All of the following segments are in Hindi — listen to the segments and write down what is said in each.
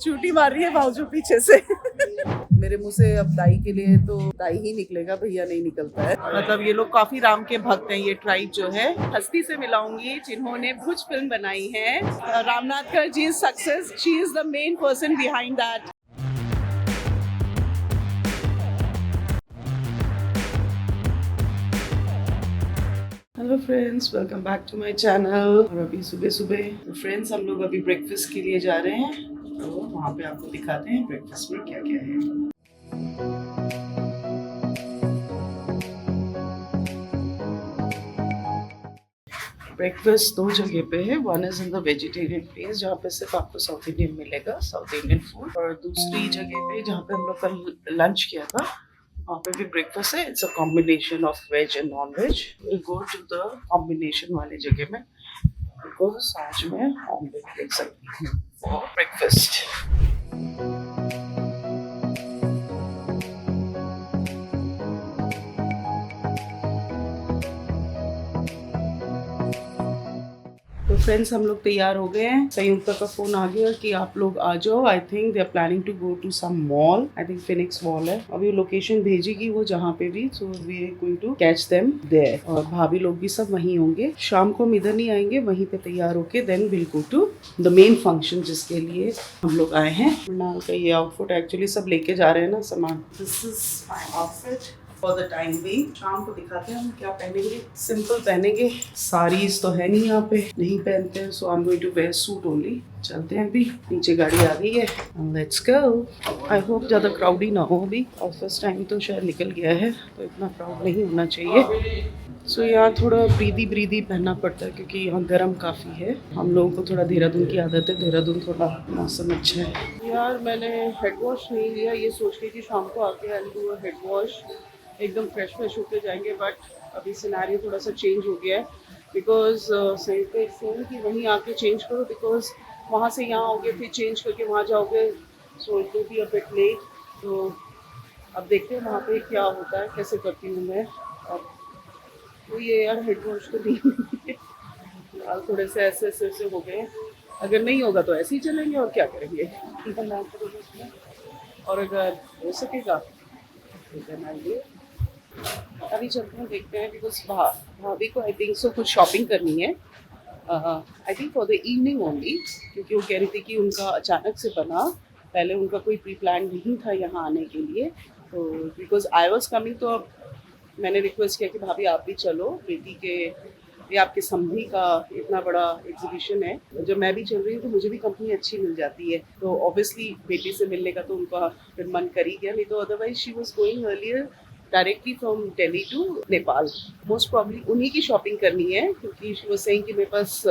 चूटी मार रही है भाऊजू पीछे से। मेरे मुंह से अब दाई के लिए तो दाई ही निकलेगा, भैया नहीं निकलता है। मतलब ये लोग काफी राम के भक्त हैं। ये ट्राइब जो है, हस्ती से मिलाऊंगी जिन्होंने भुज फिल्म बनाई है। Ramnathkar ji success, she is the main person behind that. Hello friends, welcome back to my channel. और अभी सुबह सुबह फ्रेंड्स हम लोग अभी ब्रेकफास्ट के लिए जा रहे हैं, तो वहाँ पे आपको दिखाते हैं ब्रेकफास्ट में क्या क्या है। ब्रेकफास्ट दो जगह पे है। One is in the vegetarian place जहाँ पे सिर्फ आपको साउथ इंडियन मिलेगा, साउथ इंडियन फूड। और दूसरी जगह पे जहाँ पे हम लोग कल लंच किया था, वहाँ पे भी ब्रेकफास्ट है। It's a combination of veg and non veg. Will go to the combination वाले जगह में, बिकॉज आज मैं ऑमलेट ले सकती हूँ फॉर ब्रेकफास्ट। तो फ्रेंड्स हम लोग तैयार हो गए हैं। संयुक्ता का फोन आ गया कि आप लोग आ जाओ। I think they are planning to go to some mall. I think Phoenix mall है। अभी लोकेशन भेजेगी वो जहाँ पे भी, so we are going to catch them there. और भाभी लोग भी सब वहीं होंगे। शाम को हम इधर नहीं आएंगे, वहीं पे तैयार होके then will go to the main function जिसके लिए हम लोग आए हैं। मृणाल का ये आउटफिट एक्चुअली सब लेके जा रहे हैं ना सामान। This is my outfit for the time being. शाम को दिखाते हैं हम क्या पहनेंगे। सिंपल पहनेंगे, साड़ीज तो है नहीं यहाँ पे, नहीं पहनते हैं। So I am going to wear suit only. चलते हैं अभी, नीचे गाड़ी आ गई है, लेट्स गो। आई होप ज़्यादा क्राउडी ना हो अभी। ऑफिस टाइम तो शायद निकल गया है, तो इतना क्राउड नहीं होना चाहिए। सो यहाँ थोड़ा ब्रीदी ब्रीदी पहनना पड़ता है क्योंकि यहाँ गर्म काफ़ी है। हम लोगों को थोड़ा देहरादून की आदत है, देहरादून थोड़ा मौसम अच्छा है। यार मैंने हेड वॉश नहीं लिया, ये सोच रही थी शाम को आके I do a head wash, एकदम फ्रेश होके जाएंगे। बट अभी सिनेरियो थोड़ा सा चेंज हो गया है, बिकॉज सही पे फोन कि वहीं आके चेंज करो, बिकॉज वहाँ से यहाँ आओगे फिर चेंज करके वहाँ जाओगे, so it will be a bit late. तो अब देखते हैं वहाँ पे क्या होता है, कैसे करती हूँ मैं। अब तो ये यार हेड वॉश तो दी फिलहाल थोड़े से ऐसे हो गए। अगर नहीं होगा तो ऐसे ही चलेंगे और क्या करेंगे। और अगर हो सकेगा तो देन आई विल। अभी चलते हैं, देखते हैं, बिकॉज भाभी को आई थिंक सो कुछ शॉपिंग करनी है। I think for the evening only, क्योंकि वो कह रही थी कि उनका अचानक से बना, पहले उनका कोई प्री प्लान नहीं था यहाँ आने के लिए। तो बिकॉज आई वॉज कमिंग, तो अब मैंने रिक्वेस्ट किया कि भाभी आप भी चलो, बेटी के ये आपके समधी का इतना बड़ा एग्जीबिशन है, जब मैं भी चल रही हूँ तो मुझे भी कंपनी अच्छी मिल जाती है। तो ऑब्वियसली बेटी से मिलने का तो उनका फिर मन कर ही गया, नहीं तो otherwise she was going earlier directly from Delhi to Nepal. Most probably उन्हीं की शॉपिंग करनी है, क्योंकि शी वॉज सेइंग कि मेरे पास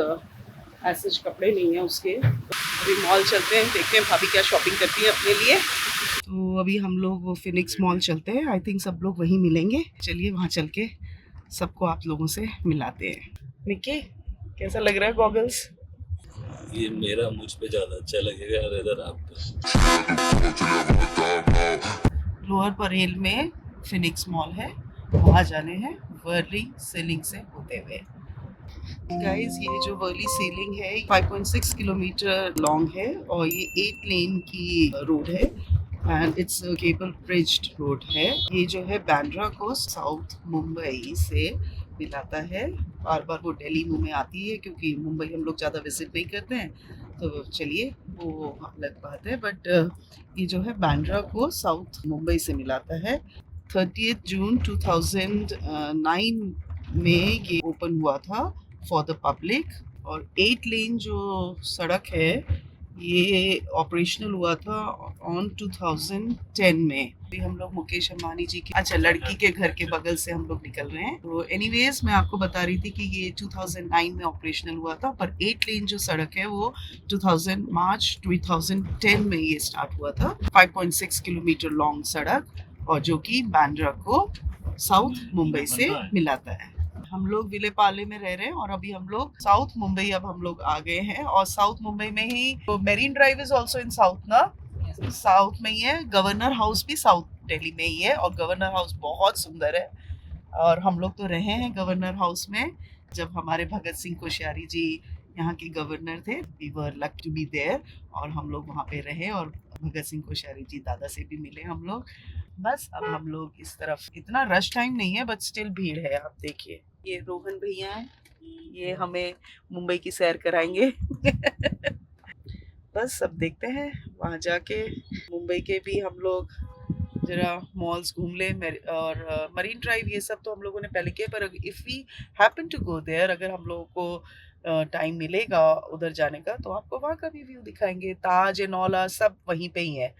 ऐसे कपड़े नहीं है उसके। अभी मॉल चलते हैं, देखते हैं भाभी क्या शॉपिंग करती है अपने लिए। तो अभी हम लोग वो फिनिक्स मॉल चलते हैं। आई थिंक सब लोग वहीं मिलेंगे। चलिए वहाँ चल के सबको आप लोगों से मिलाते हैं। निक्की कैसा लग रहा है गॉगल्स? ये मेरा मुझ पे ज्यादा अच्छा लगेगा और इधर आपको। लोअर परेल में फिनिक्स मॉल है, वहाँ जाने हैं वर्ली सीलिंग से होते हुए। गाइस ये जो वर्ली सीलिंग है 5.6 किलोमीटर लॉन्ग है और ये 8 लेन की रोड है and it's cable bridged road है। ये जो है बांद्रा को साउथ मुंबई से मिलाता है। बार बार वो दिल्ली मुंह में आती है क्योंकि मुंबई हम लोग ज़्यादा विजिट नहीं करते हैं, तो चलिए वो अलग बात है। बट ये जो है बांद्रा को साउथ मुंबई से मिलाता है। 30 जून 2009 में ये ओपन हुआ था फॉर द पब्लिक। और 8 लेन जो सड़क है ये ऑपरेशनल हुआ था ऑन 2010 में। अभी हम लोग मुकेश अंबानी जी की लड़की के घर के बगल से हम लोग निकल रहे हैं। तो एनीवेज मैं आपको बता रही थी कि ये 2009 में ऑपरेशनल हुआ था, पर 8 लेन जो सड़क है वो मार्च 2010 में ये स्टार्ट हुआ था। 5.6 किलोमीटर लॉन्ग सड़क, और जो कि बांद्रा को साउथ मुंबई से मिलाता है। हम लोग विलेपाले में रह रहे हैं और अभी हम लोग साउथ मुंबई अब हम लोग आ गए हैं। और साउथ मुंबई में ही तो marine drive is also in south ना, साउथ में ही है। गवर्नर हाउस भी साउथ दिल्ली में ही है और गवर्नर हाउस बहुत सुंदर है। और हम लोग तो रहे हैं गवर्नर हाउस में, जब हमारे भगत सिंह कोश्यारी जी यहाँ के गवर्नर थे। We were lucky to be there और हम लोग वहाँ पे रहे और भगत सिंह कोश्यारी जी दादा से भी मिले हम लोग। बस अब हम लोग इस तरफ, इतना रश टाइम नहीं है बट स्टिल भीड़ है। आप देखिए ये रोहन भैया हैं, ये हमें मुंबई की सैर कराएंगे। बस अब देखते हैं वहाँ जाके मुंबई के भी हम लोग जरा मॉल्स घूम ले और मरीन ड्राइव ये सब तो हम लोगों ने पहले किया, पर if we happen to go there, अगर हम लोगों को टाइम मिलेगा उधर जाने का तो आपको वहाँ का भी व्यू दिखाएंगे। ताज एंड ऑल सब वहीं पे ही है,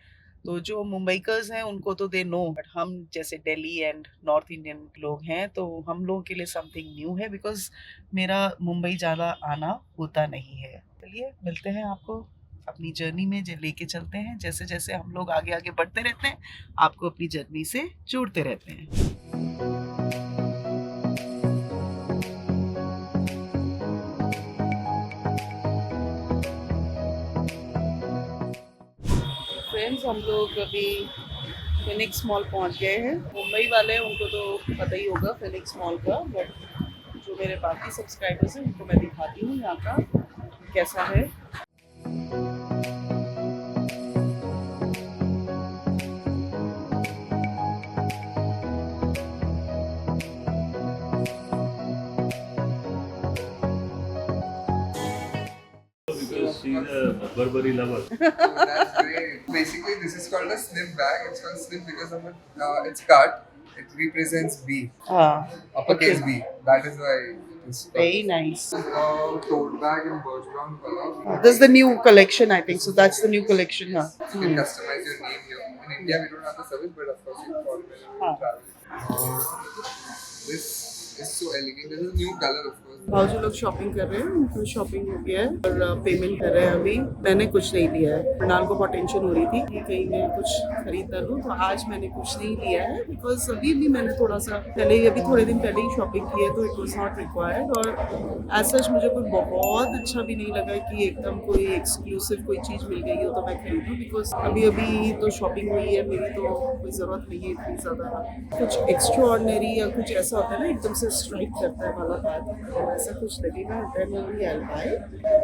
तो जो मुंबईकर्स हैं उनको तो दे नो, बट हम जैसे दिल्ली एंड नॉर्थ इंडियन लोग हैं तो हम लोगों के लिए समथिंग न्यू है, बिकॉज मेरा मुंबई ज़्यादा आना होता नहीं है। चलिए मिलते हैं आपको अपनी जर्नी में, जो लेके चलते हैं। जैसे जैसे हम लोग आगे आगे बढ़ते रहते हैं आपको अपनी जर्नी से जोड़ते रहते हैं। फ्रेंड्स हम लोग अभी फिनिक्स मॉल पहुंच गए हैं। मुंबई वाले उनको तो पता ही होगा फिनिक्स मॉल का, बट जो मेरे बाकी सब्सक्राइबर्स हैं उनको मैं दिखाती हूँ यहाँ का कैसा है। Because she's a Burberry lover. Oh, that's great. Basically, this is called a slim bag. It's called slim because of its cut. It represents B, हाँ, uppercase B. That is why it's very nice. Tote bag in birch brown color. This is the new collection, I think. So that's the new collection. Huh? You can customize your name here. In India, we don't have the service, but of course, you can call it when you travel. This is so elegant. This is a new color, of course. भाजी लोग शॉपिंग कर रहे हैं, उनको शॉपिंग हो गया है और पेमेंट कर रहे हैं। अभी मैंने कुछ नहीं लिया है, मृणाल को बहुत टेंशन हो रही थी कि कहीं मैं कुछ खरीद ना लूँ, तो आज मैंने कुछ नहीं लिया है बिकॉज अभी भी मैंने थोड़ा सा पहले ही, अभी थोड़े दिन पहले ही शॉपिंग की है, तो इट वॉज नॉट रिक्वायर्ड। और एज सच मुझे कोई बहुत अच्छा भी नहीं लगा कि एकदम कोई एक्सक्लूसिव कोई चीज़ मिल गई हो तो मैं खरीदूँ, बिकॉज अभी अभी तो शॉपिंग हुई है मेरी, तो कोई ज़रूरत नहीं है इतनी ज़्यादा। कुछ एक्स्ट्रा ऑर्डिनरी या कुछ ऐसा होता है ना एकदम से स्ट्राइक करता है वाला बात, ऐसा कुछ लगेगा देन ओनली आई बाय।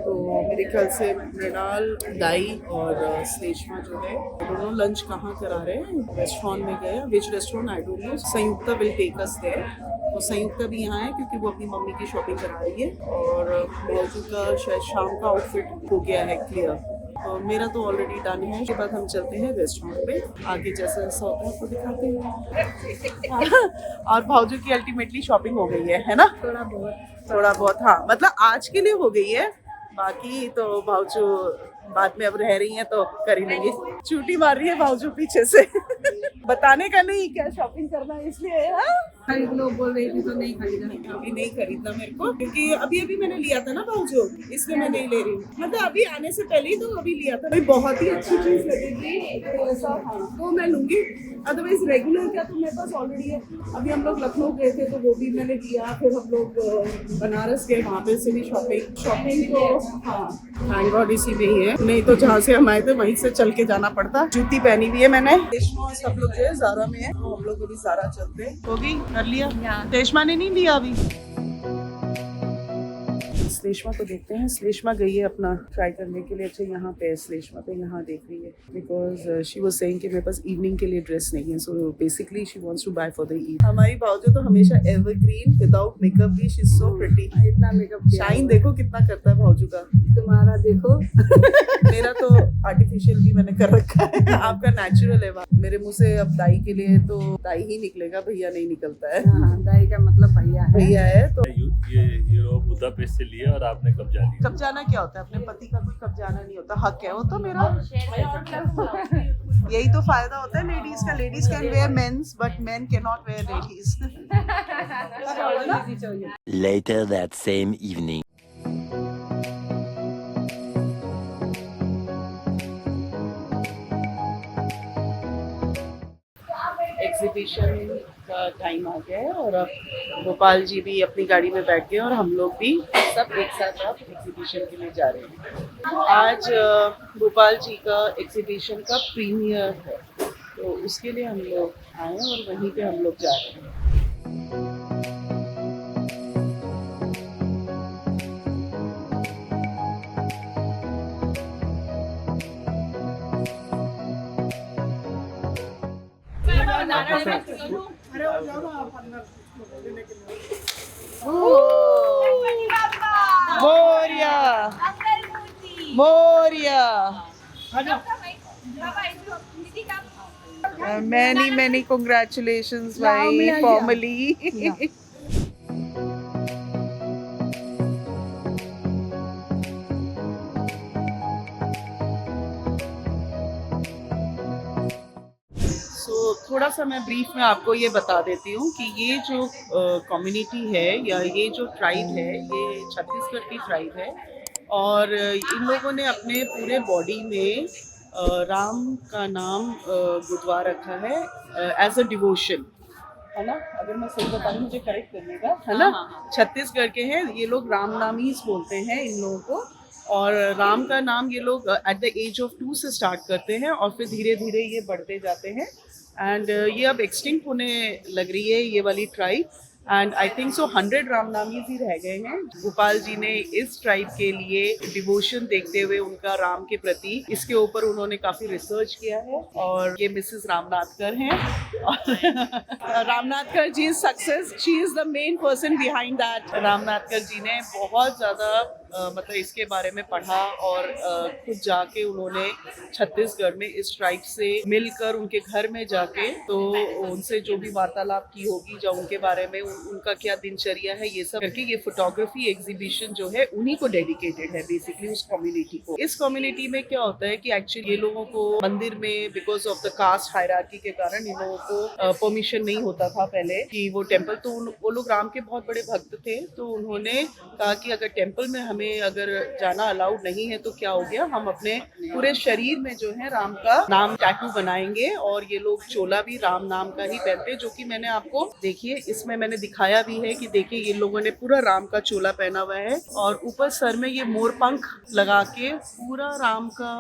तो मेरे ख्याल से मृणाल, दाई और श्लेष्मा जो है दोनों लंच कहाँ करा रहे हैं, रेस्टोरेंट में गए, which restaurant I don't know. Sanyukta will take us there, तो संयुक्ता भी यहाँ है क्योंकि वो अपनी मम्मी की शॉपिंग करा रही है और मौजू का शायद शाम का आउटफिट हो गया है क्लियर, और मेरा तो ऑलरेडी डन है। उसके बाद हम चलते हैं रेस्टोरेंट पे, आगे जैसा जैसा होता है आपको दिखाते हैं। और भाउजू की अल्टीमेटली शॉपिंग हो गई है ना? थोड़ा बहुत हाँ, मतलब आज के लिए हो गई है, बाकी तो भाउजू बाद में अब रह रही हैं तो कर ही लेंगे। चूटी मार रही है भाउजू पीछे से। बताने का नहीं क्या शॉपिंग करना है इसलिए। खरीद लो बोल रही थी तो नहीं खरीदा। अभी नहीं खरीदना मेरे को, क्योंकि अभी मैंने लिया था ना भाउजू, इसलिए मैं नहीं ले रही हूँ। मतलब अभी आने से पहले ही तो अभी लिया था। भाई बहुत ही अच्छी चीज लगेगी तो ऐसा तो मैं लूंगी, अदरवाइज रेगुलर क्या तो मेरे पास ऑलरेडी है। अभी हम लोग लखनऊ गए थे तो वो भी मैंने लिया, फिर हम लोग बनारस गए, वहाँ पे से भी शॉपिंग तो हाँ थैंक गॉड इसी में ही है, नहीं तो जहाँ से हम आए थे वहीं से चल के जाना पड़ता। जूती पहनी हुई है मैंने। सब लोग जो है ज़ारा में है, तो हम लोग अभी ज़ारा चलते हैं। होगी कर लिया, रेशमा ने नहीं लिया अभी। श्लेष्मा को देखते हैं, श्लेष्मा गई है अपना ट्राई करने के लिए। अच्छा यहाँ पे श्लेष्मा पे यहाँ देख रही है, बिकॉज शी वाज सेइंग कि मेरे पास इवनिंग के लिए ड्रेस नहीं है, so basically she wants to buy for the Eid. हमारी भाउजो तो हमेशा एवरग्रीन विदाउट मेकअप भी, शी इज सो प्रिटी। इतना मेकअप शाइन देखो कितना करता है भाउजू का, तुम्हारा देखो। मेरा तो आर्टिफिशियल भी मैंने कर रखा है, आपका नेचुरल है। मेरे मुंह से अब दाई के लिए तो दाई ही निकलेगा, भैया नहीं निकलता है। हाँ, दाई का मतलब भैया है तो ये यूरोप बुदापेस्ट से लिया और आपने कब जानी? कब्जाना क्या होता है? अपने पति का कोई कब्जाना नहीं होता, हक है वो तो मेरा। यही तो फायदा होता है लेडीज का, ladies can wear mains but main can not wear ladies. Later that same evening. Exhibition का टाइम आ गया है और अब गोपाल जी भी अपनी गाड़ी में बैठ गए और हम लोग भी सब एक साथ अब एग्जीबिशन के लिए जा रहे हैं। आज गोपाल जी का एग्जीबिशन का प्रीमियर है, तो उसके लिए हम लोग आए हैं और वहीं पे हम लोग जा रहे हैं। मोरिया मोरिया many congratulations भाई formally थोड़ा सा मैं ब्रीफ में आपको ये बता देती हूँ कि ये जो कम्युनिटी है या ये जो ट्राइब है ये छत्तीसगढ़ की ट्राइब है और इन लोगों ने अपने पूरे बॉडी में राम का नाम गुदवा रखा है एज अ डिवोशन, है ना? अगर मैं सही बता रही मुझे करेक्ट करिएगा, है ना? छत्तीसगढ़ के हैं ये लोग, राम नामीज बोलते हैं इन लोगों को। और राम का नाम ये लोग एट द एज ऑफ 2 से स्टार्ट करते हैं और फिर धीरे धीरे ये बढ़ते जाते हैं एंड ये अब एक्सटिंक्ट होने लग रही है ये वाली tribe and I think so 100 रामनामीज ही रह गए हैं। गोपाल जी ने इस ट्राइब के लिए डिवोशन देखते हुए उनका राम के प्रति इसके ऊपर उन्होंने काफ़ी रिसर्च किया है और ये मिसेस रामनाथकर हैं और Ramnathkar ji success, she is the main person behind that. Ramnathkar ji ने बहुत ज़्यादा मतलब इसके बारे में पढ़ा और खुद जाके उन्होंने छत्तीसगढ़ में इस ट्राइब से मिलकर उनके घर में जाके तो उनसे जो भी वार्तालाप की होगी या उनके बारे में उनका क्या दिनचर्या है ये सब करके ये फोटोग्राफी एग्जीबिशन जो है उन्हीं को डेडिकेटेड है बेसिकली उस कम्युनिटी को। इस कम्युनिटी में क्या होता है कि एक्चुअली ये लोगों को मंदिर में because of the caste hierarchy के कारण इन लोगों को परमिशन नहीं होता था पहले कि वो टेम्पल, तो वो लोग राम के बहुत बड़े भक्त थे तो उन्होंने कहा कि अगर टेम्पल में हमें अगर जाना अलाउड नहीं है तो क्या हो गया, हम अपने पूरे शरीर में जो है राम का नाम टैटू बनाएंगे और ये लोग चोला भी राम नाम का ही पहनते, जो कि मैंने आपको देखिए इसमें मैंने दिखाया भी है कि देखिए ये लोगों ने पूरा राम का चोला पहना हुआ है और ऊपर सर में ये मोर पंख लगा के पूरा राम का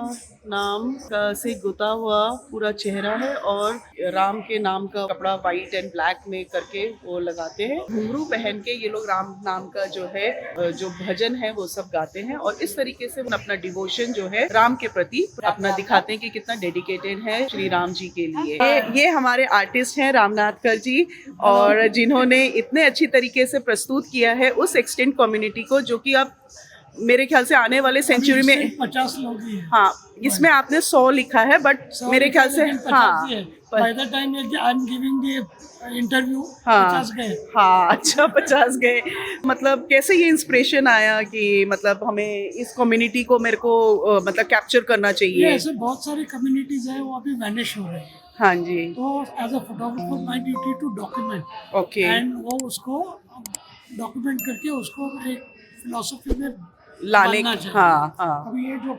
नाम से गुता हुआ पूरा चेहरा है और राम के नाम का कपड़ा व्हाइट एंड ब्लैक में करके वो लगाते हैं। घुंघरू पहन के ये लोग राम नाम का जो है जो भजन है वो सब गाते हैं और इस तरीके से अपना डिवोशन जो है राम के प्रति अपना दिखाते हैं कि कितना डेडिकेटेड है श्री राम जी के लिए। ये हमारे आर्टिस्ट हैं रामनाथकर जी और जिन्होंने इतने अच्छी तरीके से प्रस्तुत किया है उस एक्सटेंट कम्युनिटी को जो कि अब मेरे ख्याल से आने वाले सेंचुरी में 50 लोग ही हैं। हाँ, इसमें आपने 100 लिखा है बट मेरे ख्याल से हाँ bye the time I am giving the interview हाँ 50 गए। हाँ अच्छा 50 गए। मतलब कैसे ये इंस्पिरेशन आया कि मतलब हमें इस कम्युनिटी को मेरे को मतलब कैप्चर करना चाहिए? ऐसे बहुत सारी कम्युनिटीज हैं वो अभी वैनिश हो रहे हैं। हाँ जी। तो as a photographer my duty to document okay and वो उसको डॉक्यूमेंट करके उसको एक फिलोसफी में लाने डालना चाहिए। हाँ हाँ अभी ये जो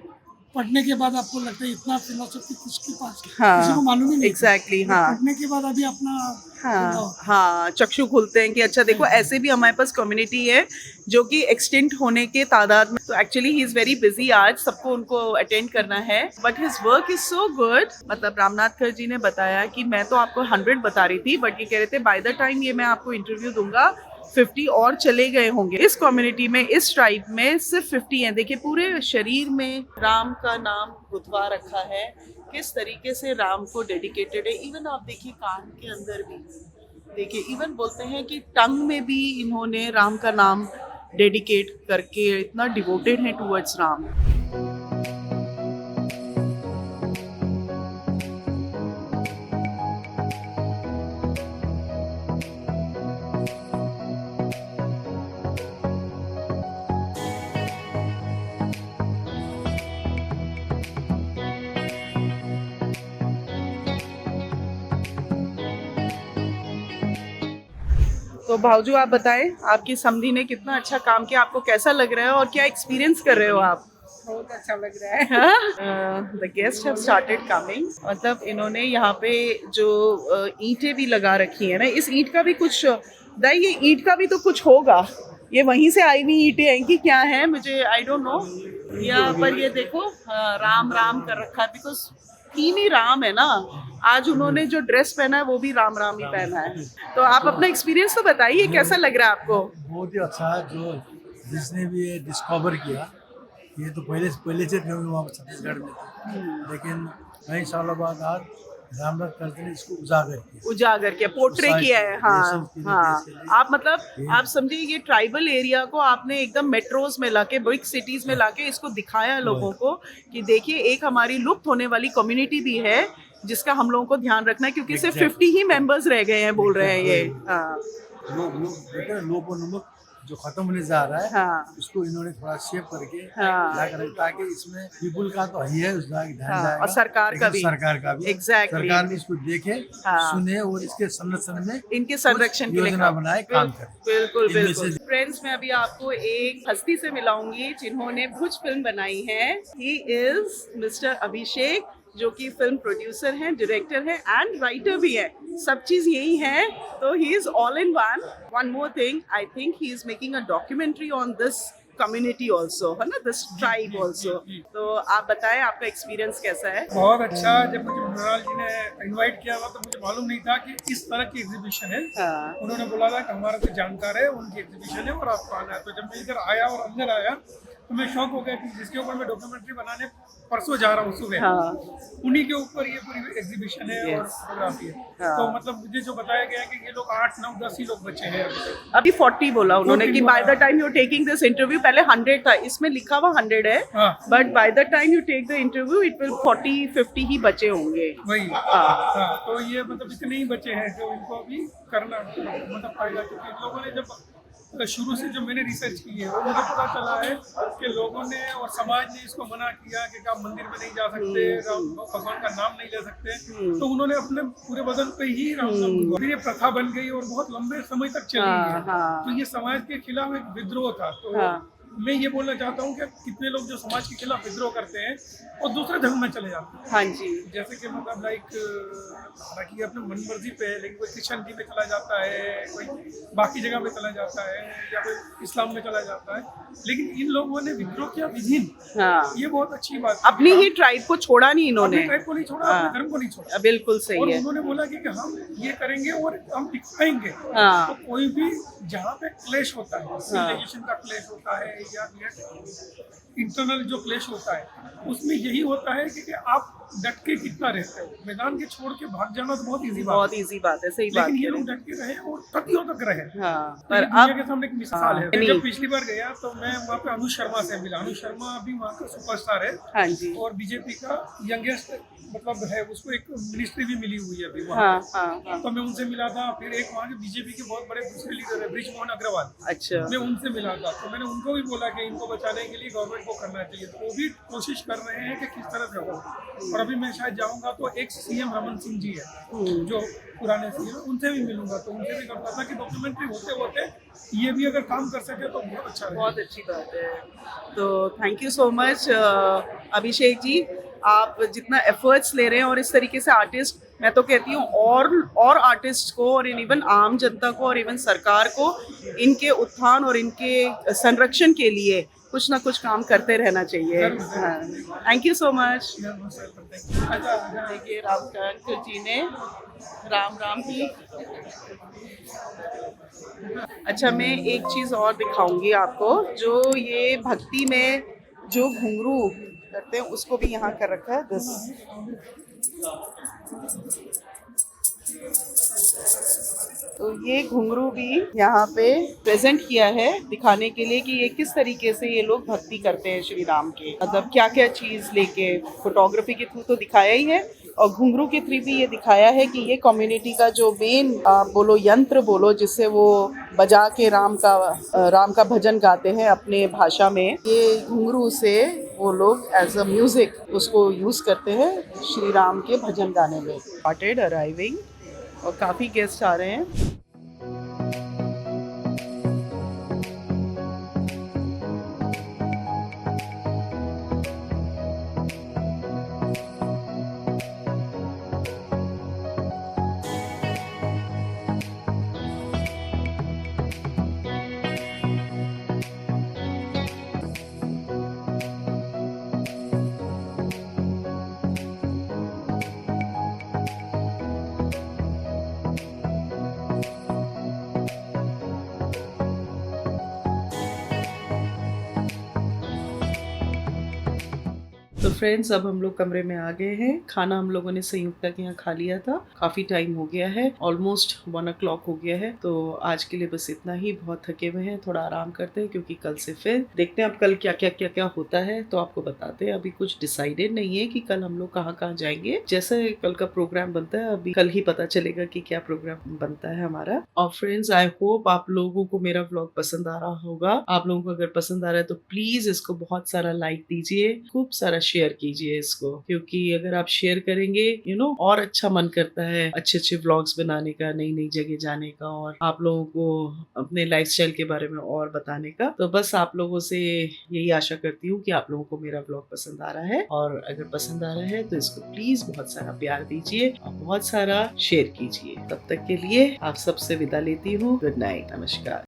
पढ़ने के बाद आपको लगता है इतना फिलोसफी किसके पास हाँ, किसी को मालूम ही नहीं। एग्जैक्टली हाँ पढ़ने के बाद अभी अपना हाँ हाँ चक्षु खुलते हैं कि अच्छा देखो ऐसे भी हमारे पास कम्युनिटी है जो कि एक्सटेंट होने के तादाद में। तो actually he is very busy आज, सबको उनको अटेंड करना है but his work is so good. मतलब रामनाथकर जी ने बताया कि मैं तो आपको 100 बता रही थी बट ये कह रहे थे बाय द टाइम ये मैं आपको इंटरव्यू दूंगा 50 और चले गए होंगे। इस कम्युनिटी में इस ट्राइब में सिर्फ 50 हैं। देखिए पूरे शरीर में राम का नाम गुथवा रखा है, किस तरीके से राम को डेडिकेटेड है। इवन आप देखिए कान के अंदर भी देखिए, इवन बोलते हैं कि टंग में भी इन्होंने राम का नाम डेडिकेट करके इतना डिवोटेड है टुवर्ड्स राम। तो भावजू आप बताएं आपकी समधी ने कितना अच्छा काम किया, आपको कैसा लग रहा है और क्या एक्सपीरियंस कर रहे हो आप? बहुत अच्छा लग रहा है। The guest have started coming. मतलब इन्होंने यहाँ पे जो ईंटें भी लगा रखी है ना, इस ईंट का भी कुछ दाई, ये ईंट का भी तो कुछ होगा, ये वहीं से आई हुई ईंटें हैं कि क्या है, मुझे आई डोंट नो। यहाँ पर ये देखो राम राम कर रखा है बिकॉज थीम ही राम है ना। आज उन्होंने जो ड्रेस पहना है वो भी राम राम ही पहना है। तो आप अपना एक्सपीरियंस तो बताइए, कैसा लग रहा है आपको? बहुत ही अच्छा है जो जिसने भी ये डिस्कवर किया। ये तो पहले से थे वहाँ पर छत्तीसगढ़ में थे, लेकिन कई सालों बाद आज रामनाथ करते ने इसको उजागर किया। उजागर किया, पोर्ट्रे Society, किया है। हाँ nation के लिए, हाँ, देश के लिए। आप मतलब आप समझिए ये ट्राइबल एरिया को आपने एकदम मेट्रोज में लाके, बिग सिटीज में लाके इसको दिखाया लोगों को कि देखिए एक हमारी लुप्त होने वाली कम्युनिटी भी है जिसका हम लोगों को ध्यान रखना है, क्योंकि सिर्फ 50 ही मेंबर्स रह गए हैं, बोल रहे हैं ये। हाँ लोगो नमक जो खत्म होने जा रहा है, हाँ उसको इन्होंने थोड़ा शेप करके हाँ। ला कर, ताकि इसमें पीपुल का तो ही है, उसका ध्यान हाँ, जाएगा, और सरकार का लेकिन भी। सरकार का भी Exactly. सरकार भी इसको देखे, हाँ। सुने और इसके संरक्षण में इनके संरक्षण के लिए योजना बनाए, काम करे। बिल्कुल इनमें बिल्कुल। से- फ्रेंड्स, मैं अभी आपको एक हस्ती से मिलाऊंगी जिन्होंने भुज फिल्म बनाई है। ही इज मिस्टर अभिषेक, जो कि फिल्म प्रोड्यूसर हैं, डायरेक्टर हैं एंड राइटर भी है। सब चीज यही है, तो he is all in one more thing, I think he is making a documentary on this community also, है ना, दिस ट्राइब ऑल्सो। तो आप बताएं आपका एक्सपीरियंस कैसा है? बहुत अच्छा। जब मुझे मृणाल जी ने इनवाइट किया हुआ तो मुझे मालूम नहीं था कि इस तरह की एग्जीबिशन है। हाँ उन्होंने बोला था कि हमारा कोई जानकार है, उनकी एग्जीबिशन है और आपको आना है। तो जब मैं इधर आया और अंदर आया तो मैं शॉक हो गया कि जिसके ऊपर मैं डॉक्यूमेंट्री बनाने परसों जा रहा हूँ सुबह, हाँ उन्हीं के ऊपर ये पूरी एग्जीबिशन है और Yes. फोटोग्राफी है। हाँ। तो मतलब मुझे जो बताया गया है कि ये लोग 8, 9, 10 ही लोग बचे हैं अभी तक। अभी 40 बोला उन्होंने 40 कि बाय द बोला। Time you taking this interview, पहले 100 था, इसमें लिखा हुआ 100 है, हाँ but by the time you take the interview it will 40-50 ही बचे होंगे। वही। हाँ हाँ, तो ये मतलब इतने ही बचे हैं जो इनको अभी करना मतलब पाएगा, क्योंकि इन लोगों ने जब शुरू से जो मैंने रिसर्च की है वो मुझे पता चला है कि लोगों ने और समाज ने इसको मना किया कि आप मंदिर में नहीं जा सकते, राम भगवान का नाम नहीं ले सकते, तो उन्होंने अपने पूरे बदन पे ही राम नाम लिखवा। फिर ये प्रथा बन गई और बहुत लंबे समय तक चली हाँ, है। हाँ। तो ये समाज के खिलाफ एक विद्रोह था। तो हाँ। मैं ये बोलना चाहता हूँ कि कितने लोग जो समाज के खिलाफ विद्रोह करते हैं और दूसरे धर्म में चले जाते हैं। हाँ जी, जैसे कि मतलब लाइक हालांकि अपने मन मर्जी पे है, लेकिन कोई क्रिश्चन जी में चला जाता है, कोई बाकी जगह में चला जाता है, या कोई इस्लाम में चला जाता है, लेकिन इन लोगों ने विद्रोह किया विभिन्न। हाँ ये बहुत अच्छी बात है। अपनी ही ट्राइब को छोड़ा नहीं इन्होंने। अपने ट्राइब को नहीं छोड़ा, हाँ। अपने धर्म को नहीं छोड़ा। बिल्कुल और सही है। उन्होंने बोला कि हम ये करेंगे और हम दिखाएंगे। हाँ। तो कोई भी जहाँ पे क्लेश होता है, सिविलाइजेशन का क्लेश होता है या इंटरनल जो क्लेश होता है, उसमें यही होता है कि आप डट के कितना रहते हो। मैदान के छोड़ के भाग जाना तो बहुत इजी बात बहुत है, इजी बात है, सही बात लेकिन ये है। लोग डट के रहे और सदियों तक रहे। हाँ तो पर ये दुनिया अब के सामने एक मिसाल हाँ, है। मैं नहीं। जब पिछली बार गया तो मैं वहाँ पे अनु शर्मा से मिला। अनु शर्मा अभी वहाँ का सुपरस्टार है हाँ जी, और बीजेपी का यंगेस्ट मतलब है, उसको एक मिनिस्ट्री भी मिली हुई है अभी वहाँ। हाँ हाँ हाँ, तो मैं उनसे मिला था। फिर एक वहाँ के बीजेपी के बहुत बड़े दूसरे लीडर है ब्रिजमोहन अग्रवाल, अच्छा मैं उनसे मिला था। तो मैंने उनको भी बोला कि इनको बचाने के लिए गवर्नमेंट को करना चाहिए। तो वो भी कोशिश कर रहे हैं कि किस तरह से हो। और अभी मैं शायद जाऊंगा तो एक सीएम रमन सिंह जी है जो पुराने सीएम, उनसे भी मिलूंगा। तो उनसे भी करता था कि डॉक्यूमेंट्री होते होते ये भी अगर काम कर सके तो बहुत अच्छा बहुत है। अच्छी बात है। तो thank you so much Abhishek ji, आप जितना एफर्ट्स ले रहे हैं और इस तरीके से आर्टिस्ट, मैं तो कहती हूँ और आर्टिस्ट को और इवन आम जनता को और इवन सरकार को इनके उत्थान और इनके संरक्षण के लिए कुछ ना कुछ काम करते रहना चाहिए। Thank you so much. देखिए रामकांत जी ने राम राम की। अच्छा, मैं एक चीज़ और दिखाऊंगी आपको, जो ये भक्ति में जो घुंघरू करते हैं उसको भी यहाँ कर रखा है। दिस तो ये घुंघरू भी यहाँ पे प्रेजेंट किया है दिखाने के लिए कि ये किस तरीके से ये लोग भक्ति करते हैं श्री राम के, मतलब क्या क्या चीज़ लेके। फोटोग्राफी के थ्रू तो दिखाया ही है और घुंघरू के थ्रू भी ये दिखाया है कि ये कम्युनिटी का जो मेन बोलो यंत्र बोलो जिससे वो बजा के राम का भजन गाते हैं अपने भाषा में, ये घुंघरू से वो लोग एज अ म्यूजिक उसको यूज़ करते हैं श्री राम के भजन गाने में। स्टार्टेड अराइविंग और काफ़ी गेस्ट आ रहे हैं। फ्रेंड्स अब हम लोग कमरे में आ गए हैं। खाना हम लोगों ने संयुक्ता के यहाँ खा लिया था। काफी टाइम हो गया है, ऑलमोस्ट 1 o'clock हो गया है। तो आज के लिए बस इतना ही। बहुत थके हुए हैं, थोड़ा आराम करते हैं क्योंकि कल से फिर देखते हैं अब कल क्या होता है तो आपको बताते हैं। अभी कुछ डिसाइडेड नहीं है कि कल हम लोग कहाँ जाएंगे। जैसे कल का प्रोग्राम बनता है अभी कल ही पता चलेगा कि क्या प्रोग्राम बनता है हमारा। और फ्रेंड्स आई होप आप लोगों को मेरा व्लॉग पसंद आ रहा होगा। आप लोगों को अगर पसंद आ रहा है तो प्लीज इसको बहुत सारा लाइक दीजिए, खूब सारा शेयर कीजिए इसको, क्योंकि अगर आप शेयर करेंगे और अच्छा मन करता है अच्छे व्लॉग्स बनाने का, नई जगह जाने का और आप लोगों को अपने लाइफस्टाइल के बारे में और बताने का। तो बस आप लोगों से यही आशा करती हूँ कि आप लोगों को मेरा व्लॉग पसंद आ रहा है, और अगर पसंद आ रहा है तो इसको प्लीज बहुत सारा प्यार दीजिए और बहुत सारा शेयर कीजिए। तब तक के लिए आप सबसे विदा लेती हूँ। गुड नाइट, नमस्कार।